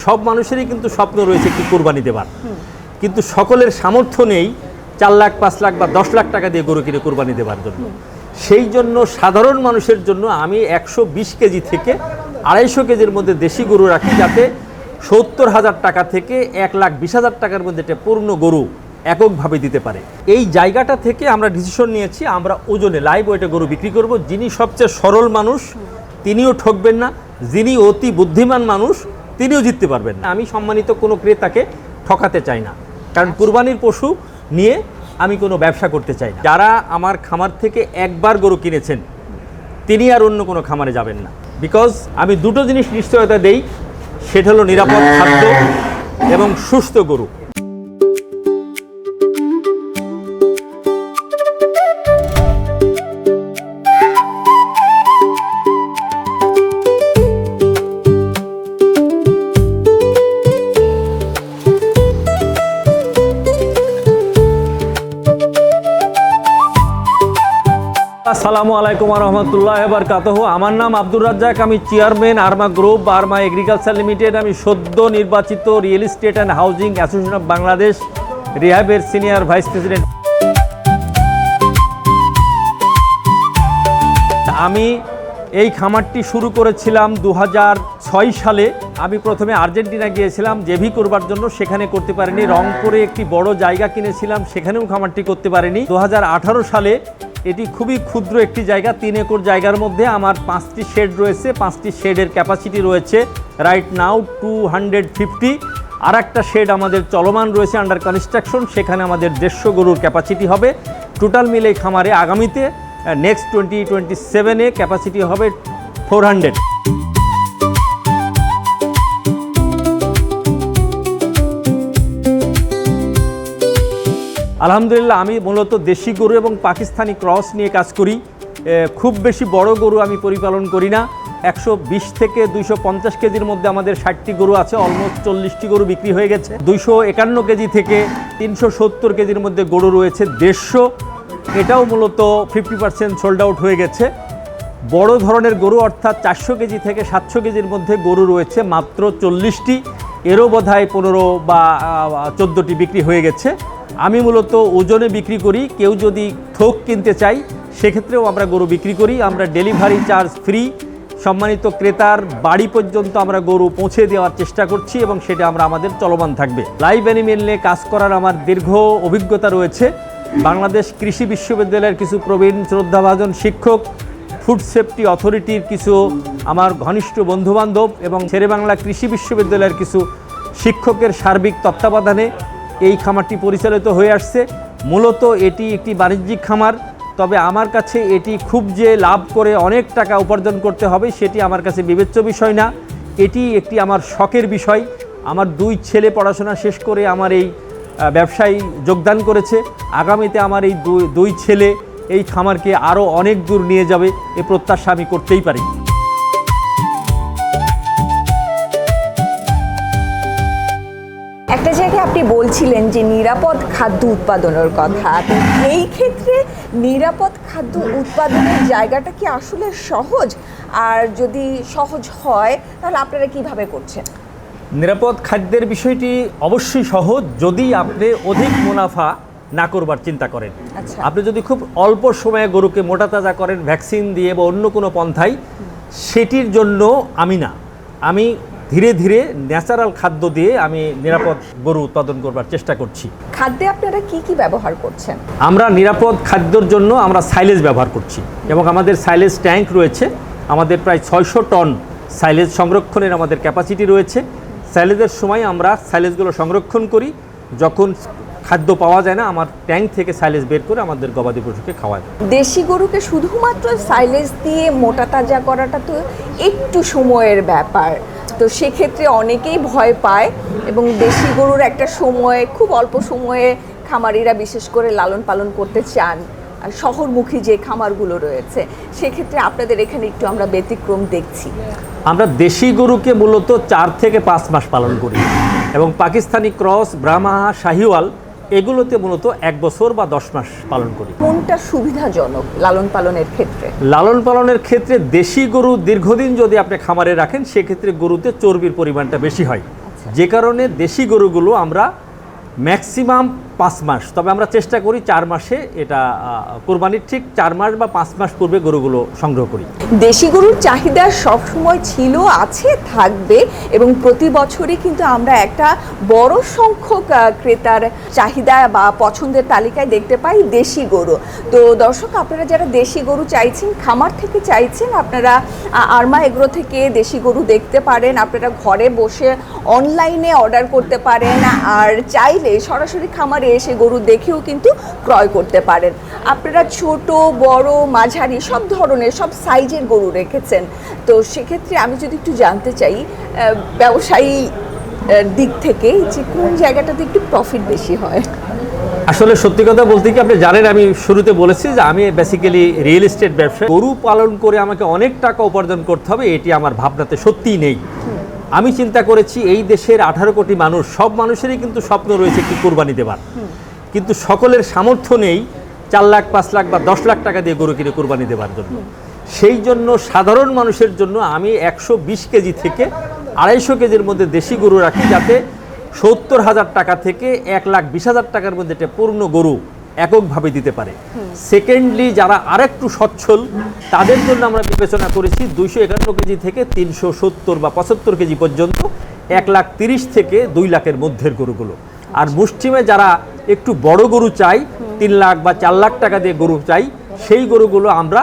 সব মানুষেরই কিন্তু স্বপ্ন রয়েছে একটি কোরবানি দেবার, কিন্তু সকলের সামর্থ্য নেই 4 লাখ 5 লাখ বা 10 লাখ টাকা দিয়ে গরু কিনে কোরবানি দেওয়ার জন্য। সেই জন্য সাধারণ মানুষের জন্য আমি 120 কেজি থেকে 250 কেজির মধ্যে দেশি গরু রাখি, যাতে 70,000 টাকা থেকে 1,20,000 টাকার মধ্যে একটা পূর্ণ গরু এককভাবে দিতে পারে। এই জায়গাটা থেকে আমরা ডিসিশন নিয়েছি আমরা ওজনে লাইভ ওয়েটে গরু বিক্রি করব। যিনি সবচেয়ে সরল মানুষ তিনিও ঠকবেন না, যিনি অতি বুদ্ধিমান মানুষ তিনিও জিততে পারবেন না। আমি সম্মানিত কোনো ক্রেতাকে ঠকাতে চাই না, কারণ কুরবানির পশু নিয়ে আমি কোনো ব্যবসা করতে চাই না। যারা আমার খামার থেকে একবার গরু কিনেছেন তিনি আর অন্য কোনো খামারে যাবেন না, বিকজ আমি দুটো জিনিস নিশ্চয়তা দেই, সেটা হলো নিরাপদ খাদ্য এবং সুস্থ গরু। আসসালামু আলাইকুম রহমতুল্লাহ বারকাতুহু। আমার নাম আব্দুর রাজ্জাক, আমি chairman Arma group, Arma agriculture limited. আমি সদ্য নির্বাচিত real estate and housing association of Bangladesh রিহাবের সিনিয়র ভাইস প্রেসিডেন্ট। আমি এই খামারটি শুরু করেছিলাম 2006 সালে। আমি প্রথমে আর্জেন্টিনা গিয়েছিলাম জেভি করবার জন্য, সেখানে করতে পারিনি। রংপুরে একটি বড় জায়গা কিনেছিলাম, সেখানেও খামারটি করতে পারিনি। 2018 সালে এটি খুবই ক্ষুদ্র একটি জায়গা, 3 একর জায়গার মধ্যে আমার 5টি শেড রয়েছে। 5টি শেডের ক্যাপাসিটি রয়েছে রাইট নাও 250। আর একটা শেড আমাদের চলমান রয়েছে, আন্ডার কনস্ট্রাকশন, সেখানে আমাদের 150 গরুর ক্যাপাসিটি হবে। টোটাল মিলে খামারে আগামীতে নেক্সট 2027-এ ক্যাপাসিটি হবে 400। আলহামদুলিল্লাহ, আমি মূলত দেশি গরু এবং পাকিস্তানি ক্রস নিয়ে কাজ করি। খুব বেশি বড় গরু আমি পরিপালন করি না। 120 থেকে 250 কেজির মধ্যে আমাদের 60টি গরু আছে, অলমোস্ট 40টি গরু বিক্রি হয়ে গেছে। 251 কেজি থেকে 370 কেজির মধ্যে গরু রয়েছে 150, এটাও মূলত 50% সোল্ড আউট হয়ে গেছে। বড় ধরনের গরু অর্থাৎ 400 কেজি থেকে 700 কেজির মধ্যে গরু রয়েছে মাত্র 40টি, এরও বোধহয় 15 বা 14টি বিক্রি হয়ে গেছে। আমি মূলত ওজনে বিক্রি করি, কেউ যদি থোক কিনতে চাই সেক্ষেত্রেও আমরা গরু বিক্রি করি। আমরা ডেলিভারি চার্জ ফ্রি, সম্মানিত ক্রেতার বাড়ি পর্যন্ত আমরা গরু পৌঁছে দেওয়ার চেষ্টা করছি এবং সেটা আমরা আমাদের চলমান থাকবে। লাইভ অ্যানিমেল নিয়ে কাজ করার আমার দীর্ঘ অভিজ্ঞতা রয়েছে। বাংলাদেশ কৃষি বিশ্ববিদ্যালয়ের কিছু প্রবীণ শ্রদ্ধাভাজন শিক্ষক, ফুড সেফটি অথরিটির কিছু আমার ঘনিষ্ঠ বন্ধুবান্ধব এবং শেরেবাংলা কৃষি বিশ্ববিদ্যালয়ের কিছু শিক্ষকের সার্বিক তত্ত্বাবধানে এই খামারটি পরিচালিত হয়ে আসছে। মূলত এটি একটি বাণিজ্যিক খামার, তবে আমার কাছে এটি খুব যে লাভ করে অনেক টাকা উপার্জন করতে হবে সেটি আমার কাছে বিবেচ্য বিষয় না। এটি একটি আমার শখের বিষয়। আমার 2 ছেলে পড়াশোনা শেষ করে আমার এই ব্যবসায় যোগদান করেছে। আগামীতে আমার এই দুই ছেলে এই খামারকে আরও অনেক দূর নিয়ে যাবে, এ প্রত্যাশা আমি করতেই পারি। একটা জায়গায় আপনি বলছিলেন যে নিরাপদ খাদ্য উৎপাদনের কথা, তো এই ক্ষেত্রে নিরাপদ খাদ্য উৎপাদনের জায়গাটা কি আসলে সহজ? আর যদি সহজ হয় তাহলে আপনারা কিভাবে করছেন? নিরাপদ খাদ্যের বিষয়টি অবশ্যই সহজ, যদি আপনি অধিক মুনাফা না করবার চিন্তা করেন। আপনি যদি খুব অল্প সময়ে গরুকে মোটা তাজা করেন ভ্যাকসিন দিয়ে বা অন্য কোনো পন্থায়, সেটির জন্য আমি ধীরে ধীরে ন্যাচারাল খাদ্য দিয়ে আমি নিরাপদ গরু উৎপাদন করবার চেষ্টা করছি। খাদ্যে আপনারা কি কি ব্যবহার করছেন? আমরা নিরাপদ খাদ্যর জন্য আমরা সাইলেজ ব্যবহার করছি এবং আমাদের সাইলেজ ট্যাঙ্ক রয়েছে। আমাদের প্রায় 600 টন সাইলেজ সংরক্ষণের আমাদের ক্যাপাসিটি রয়েছে। সাইলেজের সময় আমরা সাইলেজগুলো সংরক্ষণ করি, যখন খাদ্য পাওয়া যায় না আমার ট্যাঙ্ক থেকে সাইলেজ বের করে আমাদের গবাদি পশুকে খাওয়ায়। দেশি গরুকে শুধুমাত্র সাইলেজ দিয়ে মোটা তাজা করাটা তো একটু সময়ের ব্যাপার, তো সেক্ষেত্রে অনেকেই ভয় পায় এবং দেশি গরুর একটা সময়, খুব অল্প সময়ে খামারিরা বিশেষ করে লালন পালন করতে চান। আর শহরমুখী যে খামারগুলো রয়েছে সেক্ষেত্রে আপনাদের এখানে একটু আমরা ব্যতিক্রম দেখছি। আমরা দেশি গরুকে মূলত 4 থেকে 5 মাস পালন করি এবং পাকিস্তানি ক্রস, ব্রাহ্মা, শাহিওয়াল এগুলোতে মূলত 1 বছর বা 10 মাস পালন করি। কোনটা সুবিধাজনক লালন পালনের ক্ষেত্রে? লালন পালনের ক্ষেত্রে দেশি গরু দীর্ঘদিন যদি আপনি খামারে রাখেন সেক্ষেত্রে গরুতে চর্বির পরিমাণটা বেশি হয় যে কারণে দেশি গরুগুলো আমরা ম্যাক্সিমাম 5 মাস, তবে আমরা চেষ্টা করি 4 মাসে এটা কোরবানির ঠিক 4 মাস বা 5 মাস পূর্বে গরুগুলো সংগ্রহ করি। দেশি গরুর চাহিদা সবসময় ছিল, আছে, থাকবে, এবং প্রতি বছরই কিন্তু আমরা একটা বড় সংখ্যক ক্রেতার চাহিদা বা পছন্দের তালিকায় দেখতে পাই দেশি গরু। তো দর্শক, আপনারা যারা দেশি গরু চাইছেন, খামার থেকে চাইছেন, আপনারা আরমা এগ্রো থেকে দেশি গরু দেখতে পারেন। আপনারা ঘরে বসে অনলাইনে অর্ডার করতে পারেন, আর চাইলে সরাসরি খামারে এসে গরু দেখেও কিন্তু ক্রয় করতে পারেন। আপনারা ছোট, বড়, মাঝারি সব ধরনের, সব সাইজের গরু রেখেছেন। তো সেক্ষেত্রে আমি যদি একটু জানতে চাই ব্যবসায়ী দিক থেকে, যে কোন জায়গাটাতে একটু প্রফিট বেশি হয়? আসলে সত্যি কথা বলতে কি, আপনি জানেন আমি শুরুতে বলেছি যে আমি বেসিক্যালি রিয়েল এস্টেট ব্যবসা। গরু পালন করে আমাকে অনেক টাকা উপার্জন করতে হবে, এটি আমার ভাবনাতে সত্যিই নেই। আমি চিন্তা করেছি এই দেশের 18 কোটি মানুষ, সব মানুষেরই কিন্তু স্বপ্ন রয়েছে একটি কোরবানি দেবার, কিন্তু সকলের সামর্থ্য নেই 4 লাখ, 5 লাখ বা 10 লাখ টাকা দিয়ে গরু কিনে কোরবানি দেওয়ার জন্য। সেই জন্য সাধারণ মানুষের জন্য আমি 120 কেজি থেকে 250 কেজির মধ্যে দেশি গরু রাখি, যাতে 70,000 টাকা থেকে 1,20,000 টাকার মধ্যে একটা পূর্ণ গরু এককভাবে দিতে পারে। সেকেন্ডলি, যারা আরেকটু সচ্ছল তাদের জন্য আমরা বিবেচনা করেছি 251 কেজি থেকে 370 বা 75 কেজি পর্যন্ত 1,30,000 থেকে 2 লাখের মধ্যের গরুগুলো। আর মুষ্টিমে যারা একটু বড় গরু চাই, 3 লাখ বা 4 লাখ টাকা দিয়ে গরু চাই, সেই গরুগুলো আমরা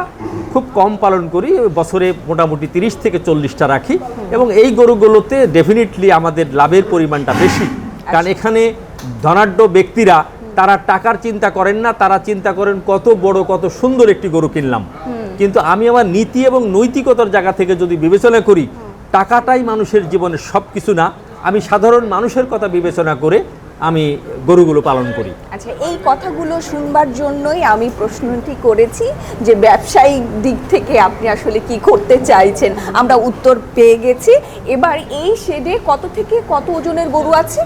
খুব কম পালন করি, বছরে মোটামুটি 30 থেকে 40টা রাখি। এবং এই গরুগুলোতে ডেফিনেটলি আমাদের লাভের পরিমাণটা বেশি, কারণ এখানে ধনাঢ্য ব্যক্তিরা তারা টাকার চিন্তা করেন না, তারা চিন্তা করেন কত বড়, কত সুন্দর একটি গরু কিনলাম। কিন্তু আমি আমার নীতি এবং নৈতিকতার জায়গা থেকে যদি বিবেচনা করি, টাকাটাই মানুষের জীবনের সব কিছু না, আমি সাধারণ মানুষের কথা বিবেচনা করে আমি গরুগুলো পালন করি। আচ্ছা, এই কথাগুলো শুনবার জন্যই আমি প্রশ্নটি করেছি যে ব্যবসায়িক দিক থেকে আপনি আসলে কি করতে চাইছেন। আমরা উত্তর পেয়ে গেছি। এবার এই শেডে কত থেকে কত ওজনের গরু আছে?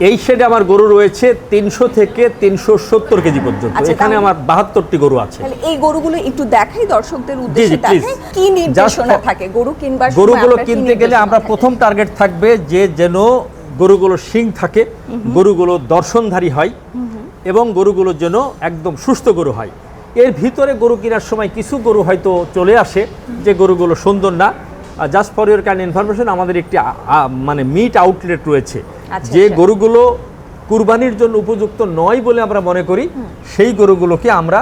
এই শেডে আমার গরু রয়েছে 300 থেকে 370 কেজি পর্যন্ত। এখানে আমার 72টি গরু আছে। তাহলে এই গরুগুলো একটু দেখাই দর্শকদের উদ্দেশ্যে, দেখাই কি নির্দেশনা থাকে গরু কিনবার সময়। গরুগুলো কিনতে গেলে আমরা প্রথম টার্গেট থাকবে যে যেন গরুগুলো শিং থাকে, গরুগুলো দর্শনধারী হয়, এবং গরুগুলোর জন্য একদম সুস্থ গরু হয়। এর ভিতরে গরু কেনার সময় কিছু গরু হয়তো চলে আসে যে গরুগুলো সুন্দর না। Just for your kind information, আমাদের একটি মানে মিট আউটলেট রয়েছে, যে গরুগুলো কুরবানির জন্য উপযুক্ত নয় বলে আমরা মনে করি, সেই গরুগুলোকে আমরা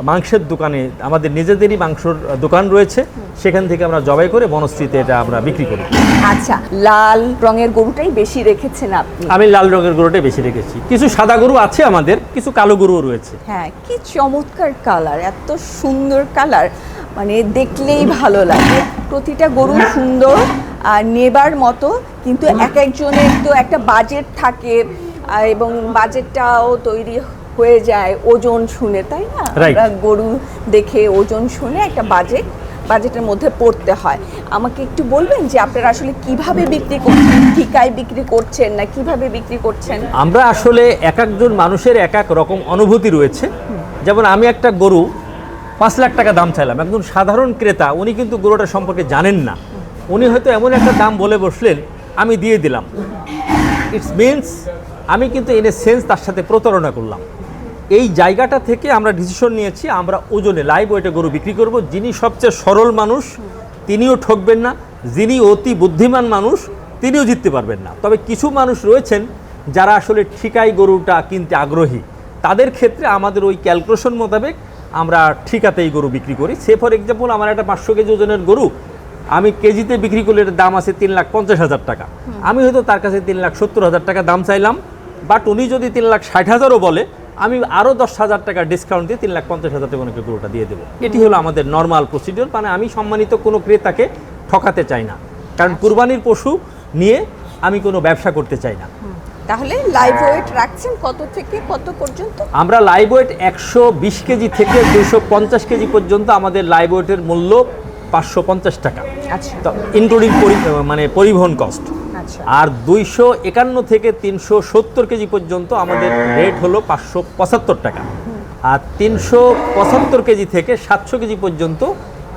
মাংসের দোকানে, আমাদের নিজেদেরই মাংসের দোকান রয়েছে, সেখান থেকে আমরা জবাই করে বনশ্রীতে এটা আমরা বিক্রি করি। আচ্ছা, লাল রঙের গরুটাই বেশি রেখেছেন আপনি? আমি লাল রঙের গরুটাই বেশি রেখেছি। কিছু সাদা গরু আছে আমাদের, কিছু কালো গরুও রয়েছে। হ্যাঁ, কি চমৎকার কালার, এত সুন্দর কালার, মানে দেখলেই ভালো লাগে। প্রতিটা গরু সুন্দর আর নেবার মতো, কিন্তু এক একজনের তো একটা বাজেট থাকে, এবং বাজেটটাও তৈরি হয়ে যায় ওজন শুনে, তাই না? আমরা গরু দেখে ওজন শুনে একটা বাজেটের মধ্যে পড়তে হয়। আমাকে একটু বলবেন যে আপনারা আসলে কিভাবে বিক্রি করছেন? ঠিকায় বিক্রি করছেন না কিভাবে বিক্রি করছেন? আমরা আসলে এক একজন মানুষের এক এক রকম অনুভূতি রয়েছে। যেমন আমি একটা গরু 5 লাখ টাকা দাম চাইলাম, একজন সাধারণ ক্রেতা উনি কিন্তু গরুটা সম্পর্কে জানেন না, উনি হয়তো এমন একটা দাম বলে বসলেন, আমি দিয়ে দিলাম। ইটস মিনস আমি কিন্তু ইন এ সেন্স তার সাথে প্রতারণা করলাম। এই জায়গাটা থেকে আমরা ডিসিশন নিয়েছি আমরা ওজনে, লাইভ ওয়েটে গরু বিক্রি করব। যিনি সবচেয়ে সরল মানুষ তিনিও ঠকবেন না, যিনি অতি বুদ্ধিমান মানুষ তিনিও জিততে পারবেন না। তবে কিছু মানুষ রয়েছেন যারা আসলে ঠিকায় গরুটা কিনতে আগ্রহী, তাদের ক্ষেত্রে আমাদের ওই ক্যালকুলেশন মোতাবেক আমরা ঠিকাতেই গরু বিক্রি করি। সে ফর এক্সাম্পল, আমার একটা 500 কেজি ওজনের গরু আমি কেজিতে বিক্রি করলে এর দাম আছে 3,50,000 টাকা। আমি হয়তো তার কাছে 3,70,000 টাকা দাম চাইলাম, বাট উনি যদি 3,60,000ও বলে, আমি আরও 10,000 টাকা ডিসকাউন্ট দিয়ে 3,50,000 টাকা ওনাকে গরুটা দিয়ে দেবো। এটি হলো আমাদের নর্মাল প্রসিডিওর। মানে আমি সম্মানিত কোনো ক্রেতাকে ঠকাতে চাই না, কারণ কুরবানির পশু নিয়ে আমি কোনো ব্যবসা করতে চাই না। তাহলে লাইভ ওয়েট রাখছেন কত থেকে কত পর্যন্ত? আমরা লাইভ ওয়েট 120 কেজি থেকে 250 কেজি পর্যন্ত আমাদের লাইভ ওয়েটের মূল্য 550 টাকা। আচ্ছা, তো ইনক্লুডিং মানে পরিবহন কস্ট। আর 251 থেকে 370 কেজি পর্যন্ত আমাদের রেট হলো 575 টাকা। আর 375 কেজি থেকে 700 কেজি পর্যন্ত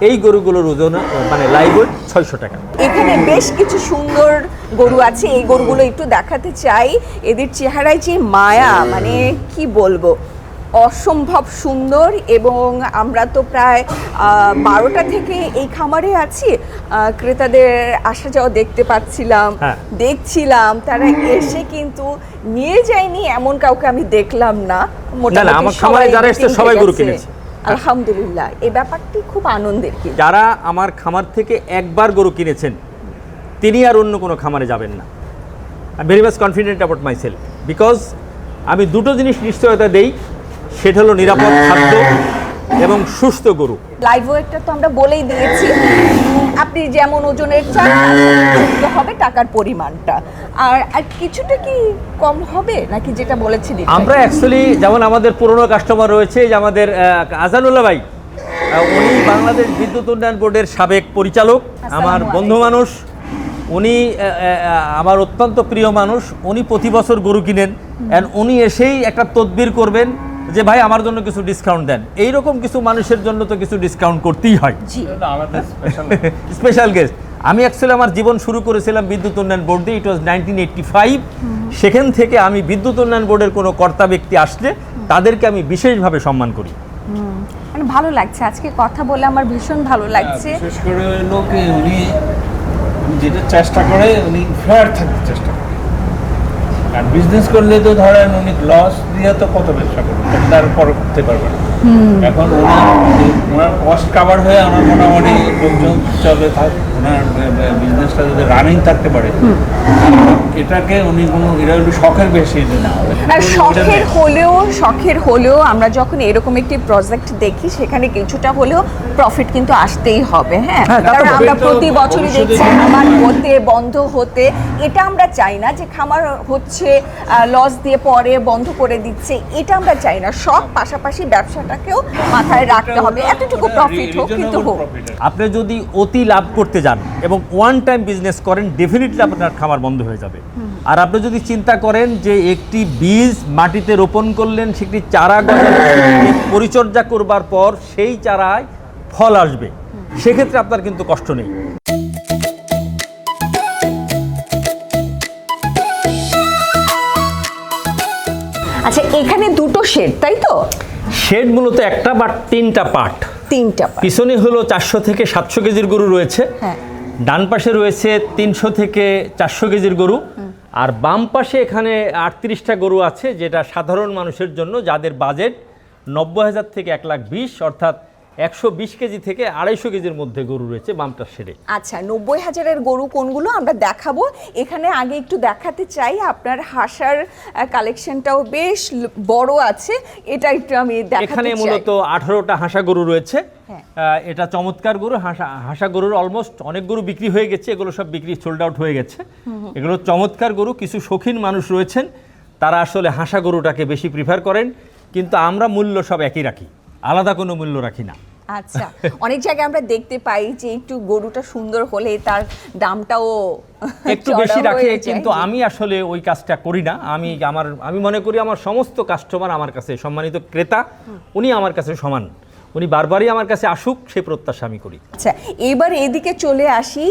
এই গরুগুলোর ওজন মানে লাইভ ওয়েট 600 টাকা। এখানে বেশ কিছু সুন্দর গরু আছে, এই গরুগুলো একটু দেখাতে চাই। এদের চেহারায় যে মায়া, মানে কি বলবো, অসম্ভব সুন্দর। এবং আমরা তো প্রায় 12টা থেকে এই খামারে আছি, ক্রেতাদের আসা যাওয়া দেখতে পাচ্ছিলাম, হ্যাঁ। দেখছিলাম। তারা এসে কিন্তু নিয়ে যায়নি এমন কাউকে আমি দেখলাম না। না, মোটামুটি আমার খামারে সবাই যারা এসেছে কিনতে সবাই গরু গেছে। কিনেছে। আলহামদুলিল্লাহ, এই ব্যাপারটি খুব আনন্দের। কি যারা আমার খামার থেকে একবার গরু কিনেছেন তিনি আর অন্য কোনো খামারে যাবেন না। I very much confident about my self, because আমি দুটো জিনিস নিশ্চয়তা দেই, সেটা হলো নিরাপদ খাদ্য এবং সুস্থ গরু। লাইভ ওয়েটটা তো আমরা বলেই দিয়েছি, আপনি যেমন ওজনের চান যুক্ত হবে টাকার পরিমাণটা। আর কিছুটা কি কম হবে নাকি যেটা বলেছিলেন? আমরা অ্যাকচুয়ালি যেমন আমাদের পুরনো কাস্টমার রয়েছে, যে আমাদের আজানুল্লাহ ভাই, উনি বাংলাদেশ বিদ্যুৎ উন্নয়ন বোর্ডের সাবেক পরিচালক, আমার বন্ধু মানুষ। উনি আমার অত্যন্ত প্রিয় মানুষ। উনি প্রতি বছর গরু কিনেন, অ্যান্ড উনি এসেই একটা তদবির করবেন যে ভাই আমার জন্য কিছু ডিসকাউন্ট দেন। এইরকম কিছু মানুষের জন্য তো কিছু ডিসকাউন্ট করতেই হয়, স্পেশাল গেস্ট। আমি অ্যাকচুয়ালি আমার জীবন শুরু করেছিলাম বিদ্যুৎ উন্নয়ন বোর্ড দিয়ে, ইট ওয়াজ 1985। সেখান থেকে আমি বিদ্যুৎ উন্নয়ন বোর্ডের কোনো কর্তা ব্যক্তি আসলে তাদেরকে আমি বিশেষভাবে সম্মান করি। মানে ভালো লাগছে আজকে কথা বলে, আমার ভীষণ ভালো লাগছে। বিশেষ করে লোকে উনি যেটা চেষ্টা করে, উনি ফেয়ার থাকতে চেষ্টা করে। আর বিজনেস করলে তো ধরেন উনি লস দিয়ে তো কত ব্যবসা করবে, তারপর করতে পারবে না। এখন ওনার কস্ট কাভার হয়ে আমার মোটামুটি লোকজন চলে থাকে, ওনার বিজনেসটা যদি রানিং থাকতে পারে, এটাকে উনি কোনো এটা একটু শখের বেশি না। আর শখের হলেও আমরা যখন এরকম একটি প্রজেক্ট দেখি, সেখানে কিছুটা হলেও প্রফিট কিন্তু আসতেই হবে। হ্যাঁ, কারণ আমরা প্রতি বছরই দেখছি খামার হতে বন্ধ হতে। এটা আমরা চাই না যে খামার হচ্ছে লস দিয়ে পরে বন্ধ করে দিচ্ছে, এটা আমরা চাই না। সব পাশাপাশি ব্যবসাটাকেও মাথায় রাখতে হবে, এতটুকু প্রফিট হোক কিন্তু হোক। আপনি যদি অতি লাভ করতে যান এবং ওয়ান টাইম বিজনেস করেন, ডেফিনেটলি আপনার খামার বন্ধ হয়ে যাবে। আর আপনি যদি চিন্তা করেন যে একটি বীজ মাটিতে রোপণ করলেন, সেটি চারা গজালেন, পরিচর্যা করবার পর সেই চারায় ফল আসবে, সেক্ষেত্রে আপনার কিন্তু কষ্ট নেই। আচ্ছা, এখানে দুটো শেড, তাই তো? শেড মূলত একটা বা তিনটা পার্ট। তিনটা part। পিছনে হলো 400 থেকে 700 কেজির গরু রয়েছে, হ্যাঁ। ডান পাশে রয়েছে 300 থেকে 400 কেজির গরু, আর বাম পাশে এখানে 38টা গরু আছে, যেটা সাধারণ মানুষের জন্য, যাদের বাজেট 90,000 থেকে 1,20,000, অর্থাৎ 120 কেজি থেকে 250 কেজির মধ্যে গরু রয়েছে বামটার শেডে। আচ্ছা, 90,000-এর গরু কোনগুলো আমরা দেখাবো। এখানে আগে একটু দেখাতে চাই, আপনার হাসার কালেকশনটাও বেশ বড় আছে, এটা একটু আমি দেখাতে চাই। এখানে মূলত 18টা হাসা গরু রয়েছে। হ্যাঁ। এটা চমৎকার গরু। হাসা গরুর অলমোস্ট অনেক গরু বিক্রি হয়ে গেছে, এগুলো সব বিক্রি সোল্ড আউট হয়ে গেছে। এগুলো চমৎকার গরু। কিছু শৌখিন মানুষ রয়েছেন, তারা আসলে হাসা গরুটাকে বেশি প্রিফার করেন, কিন্তু আমরা মূল্য সব একই রাখি, আলাদা কোনো মূল্য রাখি না। আচ্ছা, অনেক জায়গায় আমরা দেখতে পাই যে একটু গরুটা সুন্দর হলে তার দামটাও একটু বেশি রাখে, কিন্তু আমি আসলে ওই কাজটা করি না। আমি মনে করি আমার সমস্ত কাস্টমার আমার কাছে সম্মানিত ক্রেতা, উনি আমার কাছে সমান, উনি বারবারই আমার কাছে আসুক, সেই প্রত্যাশা আমি করি। আচ্ছা, এবার এদিকে চলে আসি।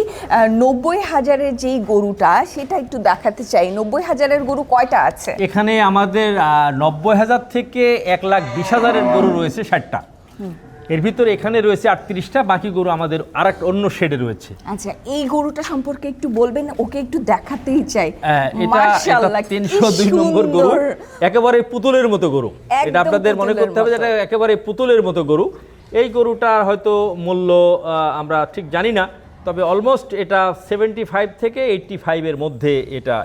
90,000-এর যেই গরুটা, সেটা একটু দেখাতে চাই। 90,000-এর গরু কয়টা আছে? এখানে আমাদের 90,000 থেকে 1,20,000-এর গরু রয়েছে 60টা। এর ভিতরে এখানে রয়েছে 38টা, বাকি গরু আমাদের আরেক অন্য শেডে রয়েছে। আচ্ছা, এই গরুটা সম্পর্কে একটু বলবেন, ওকে একটু দেখাতেই চাই। এটা 302 নম্বর গরু, একেবারে পুতুলের মতো গরু। এটা আপনাদের মনে করতে হবে যে এটা একেবারে পুতুলের মতো গরু। এই গরুটার হয়তো মূল্য আমরা ঠিক জানি না, তবে অলমোস্ট এটা 75 থেকে 85-এর মধ্যে এটা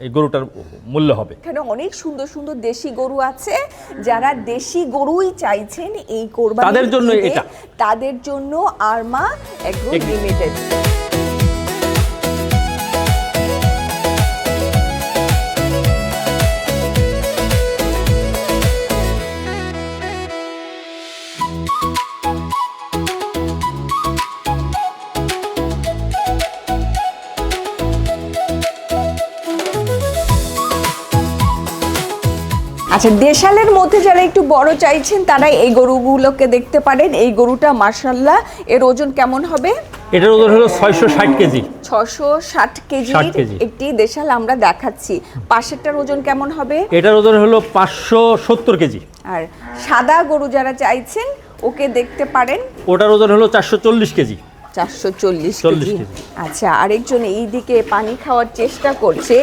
এই গরুটার মূল্য হবে। এখানে অনেক সুন্দর সুন্দর দেশি গরু আছে, যারা দেশি গরুই চাইছেন এই কোরবানি, তাদের জন্য এটা, তাদের জন্য আরমা এগ্রো লিমিটেড। আচ্ছা, দেশালের মধ্যে যারা একটু বড় চাইছেন তারা এই গরুগুলোকে দেখতে পারেন। এই গরুটা মাশাআল্লাহ, এর ওজন কেমন হবে? এটার ওজন হলো 660 কেজি। 660 কেজির 60 কেজি। একটি দেশাল আমরা দেখাচ্ছি। পাশেরটার ওজন কেমন হবে? এটার ওজন হলো 570 কেজি। আর সাদা গরু যারা চাইছেন ওকে দেখতে পারেন, ওটার ওজন হলো 440 কেজি। 440 40 কেজি। কেজি। আচ্ছা, আরেকজন এই দিকে পানি খাওয়ার চেষ্টা করছে।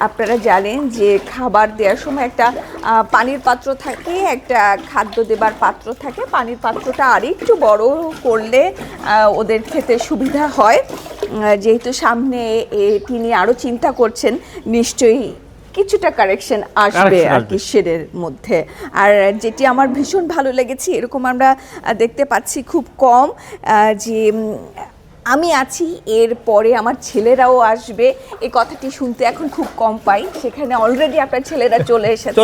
আপনারা জানেন যে খাবার দেওয়ার সময় একটা পানির পাত্র থাকে, একটা খাদ্য দেবার পাত্র থাকে। পানির পাত্রটা আরেকটু বড় করলে ওদের খেতে সুবিধা হয়। যেহেতু সামনে তিনি আরও চিন্তা করছেন, নিশ্চয়ই কিছুটা কারেকশন আসবে আর কি শেডের মধ্যে। আর যেটি আমার ভীষণ ভালো লেগেছে, এরকম আমরা দেখতে পাচ্ছি খুব কম, যে আমি আছি এর পরে আমার ছেলেরাও আসবে, এই কথাটি শুনতে এখন খুব কম পাই। সেখানে অলরেডি আপনার ছেলেরা চলে এসেছে।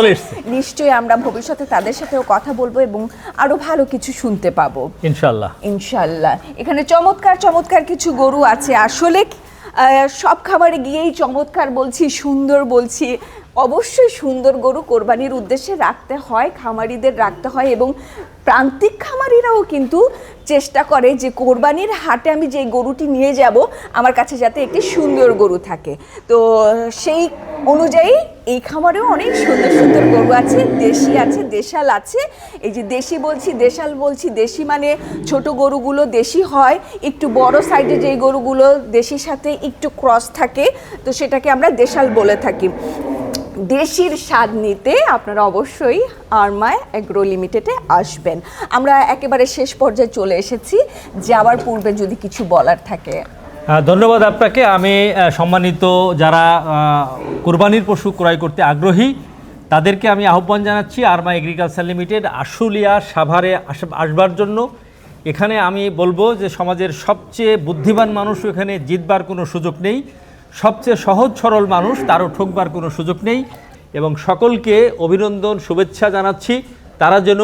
নিশ্চয়ই আমরা ভবিষ্যতে তাদের সাথেও কথা বলবো এবং আরো ভালো কিছু শুনতে পাবো ইনশাআল্লাহ। ইনশাআল্লাহ। এখানে চমৎকার চমৎকার কিছু গরু আছে। আসলে সব খামারে গিয়েই চমৎকার বলছি, সুন্দর বলছি। অবশ্যই সুন্দর গরু কোরবানির উদ্দেশ্যে রাখতে হয়, খামারিদের রাখতে হয়, এবং প্রান্তিক খামারিরাও কিন্তু চেষ্টা করে যে কোরবানির হাটে আমি যে গরুটি নিয়ে যাব আমার কাছে যাতে একটি সুন্দর গরু থাকে। তো সেই অনুযায়ী এই খামারেও অনেক সুন্দর সুন্দর গরু আছে, দেশি আছে, দেশাল আছে। এই যে দেশি বলছি, দেশাল বলছি, দেশি মানে ছোট গরুগুলো দেশি হয়, একটু বড় সাইডে যেই গরুগুলো দেশির সাথে একটু ক্রস থাকে, তো সেটাকে আমরা দেশাল বলে থাকি। দেশির স্বাদ নিতে আপনারা অবশ্যই আরমায় এগ্রো লিমিটেডে আসবেন। আমরা একেবারে শেষ পর্যায়ে চলে এসেছি, যাওয়ার পূর্বে যদি কিছু বলার থাকে। ধন্যবাদ আপনাকে। আমি সম্মানিত যারা কোরবানির পশু ক্রয় করতে আগ্রহী তাদেরকে আমি আহ্বান জানাচ্ছি আরমা এগ্রিকালচার লিমিটেড আশুলিয়া সাভারে আসবার জন্য। এখানে আমি বলবো যে সমাজের সবচেয়ে বুদ্ধিমান মানুষ এখানে জিতবার কোনো সুযোগ নেই, সবচেয়ে সহজ সরল মানুষ তারও ঠকবার কোনো সুযোগ নেই। এবং সকলকে অভিনন্দন শুভেচ্ছা জানাচ্ছি, তারা যেন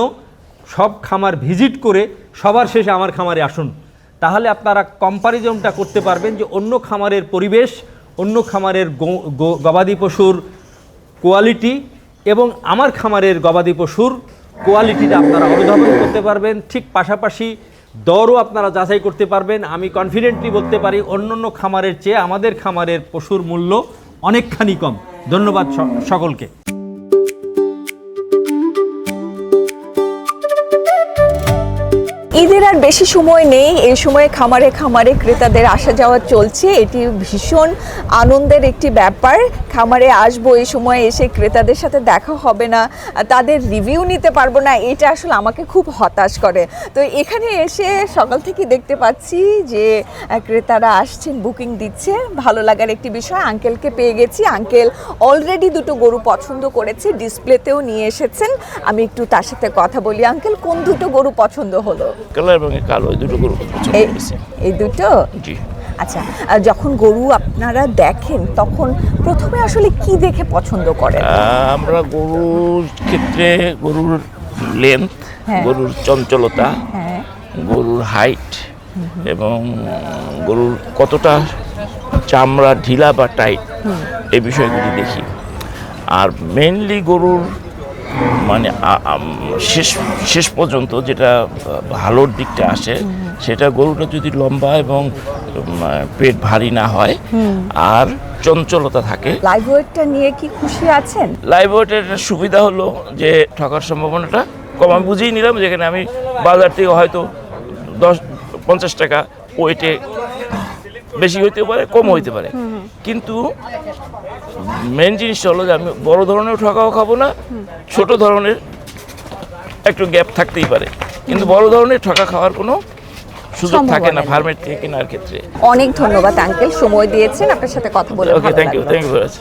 সব খামার ভিজিট করে সবার শেষে আমার খামারে আসুন। তাহলে আপনারা কম্পারিজনটা করতে পারবেন যে অন্য খামারের পরিবেশ, অন্য খামারের গবাদি পশুর কোয়ালিটি এবং আমার খামারের গবাদি পশুর কোয়ালিটিটা আপনারা অনুধাবন করতে পারবেন। ঠিক পাশাপাশি দরও আপনারা যাচাই করতে পারবেন। আমি কনফিডেন্টলি বলতে পারি অন্য খামারের চেয়ে আমাদের খামারের পশুর মূল্য অনেকখানি কম। ধন্যবাদ সকলকে। ঈদের আর বেশি সময় নেই, এই সময়ে খামারে খামারে ক্রেতাদের আসা যাওয়া চলছে। এটি ভীষণ আনন্দের একটি ব্যাপার। খামারে আসবো, এই সময় এসে ক্রেতাদের সাথে দেখা হবে না, তাদের রিভিউ নিতে পারবো না, এটা আসলে আমাকে খুব হতাশ করে। তো এখানে এসে সকাল থেকে দেখতে পাচ্ছি যে ক্রেতারা আসছেন, বুকিং দিচ্ছে, ভালো লাগার একটি বিষয়। আঙ্কেলকে পেয়ে গেছি, আঙ্কেল অলরেডি দুটো গরু পছন্দ করেছে, ডিসপ্লেতেও নিয়ে এসেছেন। আমি একটু তার সাথে কথা বলি। আঙ্কেল, কোন দুটো গরু পছন্দ হলো? কালার এবং কালো, এই দুটো গরু পছন্দ করেছি। এই দুটো? জি। আচ্ছা, যখন গরু আপনারা দেখেন তখন প্রথমে আসলে কি দেখে পছন্দ করেন? আমরা গরুর ক্ষেত্রে গরুর লেন্থ, গরুর চঞ্চলতা, গরুর হাইট এবং গরুর কতটা চামড়া ঢিলা বা টাইট, এই বিষয়গুলি দেখি। আর মেইনলি গরুর মানে শেষ পর্যন্ত যেটা ভালোর দিকটা আসে, সেটা গরুটা যদি লম্বা এবং পেট ভারী না হয় আর চঞ্চলতা থাকে। লাইভ ওয়েটটা নিয়ে কি খুশি আছেন? লাইভ ওয়েটের সুবিধা হলো যে ঠকার সম্ভাবনাটা কম। আমি বুঝিয়ে নিলাম যেখানে আমি বাজার থেকে হয়তো 10-50 টাকা ওয়েটে বেশি হইতে পারে, কম হইতে পারে, কিন্তু মেন জিনিসটা হলো যে আমি বড় ধরনের ঠকাও খাবো না, ছোট ধরনের একটু গ্যাপ থাকতেই পারে, কিন্তু বড় ধরনের ঠকা খাওয়ার কোনো সুযোগ থাকে না ফার্মের থেকে কেনার ক্ষেত্রে। অনেক ধন্যবাদ আঙ্কেল, সময় দিয়েছেন, আপনার সাথে কথা বলে ওকে, থ্যাংক ইউ ভেরি মাচ।